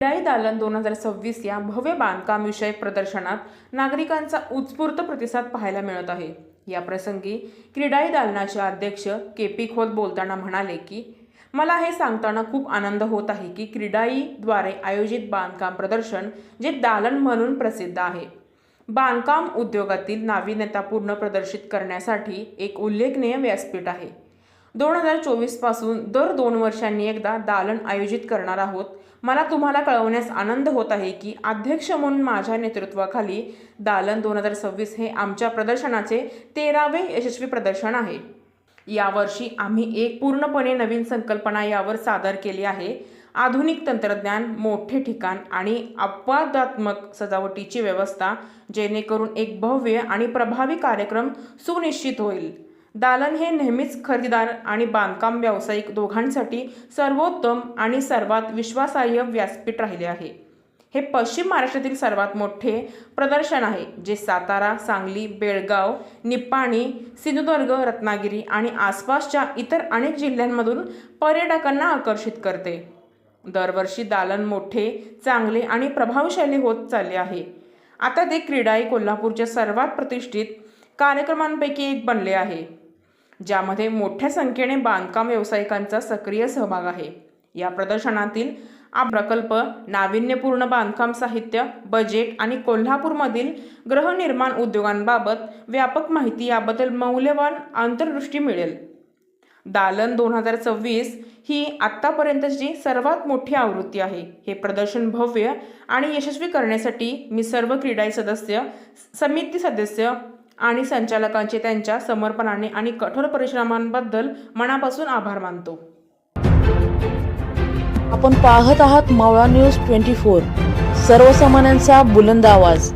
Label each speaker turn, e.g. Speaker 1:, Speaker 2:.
Speaker 1: क्रीडाई दालन 2026 या भव्य बांधकाम विषयक प्रदर्शनात नागरिकांचा उत्स्फूर्त प्रतिसाद पाहायला मिळत आहे। या प्रसंगी क्रीडाई दालनाचे अध्यक्ष के.पी. खोत बोलताना म्हणाले की मला हे सांगताना खूप आनंद होत आहे की क्रीडाईद्वारे आयोजित बांधकाम प्रदर्शन जे दालन म्हणून प्रसिद्ध आहे, बांधकाम उद्योगातील नाविन्यता पूर्ण प्रदर्शित करण्यासाठी एक उल्लेखनीय व्यासपीठ आहे। 2024 पासून दर 2 वर्षांनी एकदा दालन आयोजित करणार आहोत। मला तुम्हाला कळवण्यास आनंद होत आहे की अध्यक्ष म्हणून माझ्या नेतृत्वाखाली दालन 2026 हे आमच्या प्रदर्शनाचे 13वे यशस्वी प्रदर्शन आहे। यावर्षी आम्ही एक पूर्णपणे नवीन संकल्पना यावर सादर केली आहे। आधुनिक तंत्रज्ञान, मोठे ठिकाण आणि अपवादात्मक सजावटीची व्यवस्था, जेणेकरून एक भव्य आणि प्रभावी कार्यक्रम सुनिश्चित होईल। दालन हे नेहमीच खरेदीदार आणि बांधकाम व्यावसायिक दोघांसाठी सर्वोत्तम आणि सर्वात विश्वासार्ह व्यासपीठ राहिले आहे। हे पश्चिम महाराष्ट्रातील सर्वात मोठे प्रदर्शन आहे, जे सातारा, सांगली, बेळगाव, निपाणी, सिंधुदुर्ग, रत्नागिरी आणि आसपासच्या इतर अनेक जिल्ह्यांमधून पर्यटकांना आकर्षित करते। दरवर्षी दालन मोठे, चांगले आणि प्रभावशाली होत चालले आहे। आता ते क्रीडाई कोल्हापूरच्या सर्वात प्रतिष्ठित कार्यक्रमांपैकी एक बनले आहे, ज्यामध्ये मोठ्या संख्येने बांधकाम व्यावसायिकांचा सक्रिय सहभाग आहे। या प्रदर्शनातील प्रकल्प, नाविन्यपूर्ण बांधकाम साहित्य, बजेट आणि कोल्हापूरमधील गृहनिर्माण उद्योगांबाबत व्यापक माहिती याबद्दल मौल्यवान अंतर्दृष्टी मिळेल। दालन 2026 ही आत्तापर्यंतची सर्वात मोठी आवृत्ती आहे। हे प्रदर्शन भव्य आणि यशस्वी करण्यासाठी मी सर्व क्रीडाई सदस्य, समिती सदस्य आणि संचालकांचे त्यांच्या समर्पणाने आणि कठोर परिश्रमांबद्दल मनापासून आभार मानतो।
Speaker 2: आपण पाहत आहात मावळा न्यूज 24, सर्वसामान्यांचा बुलंद आवाज।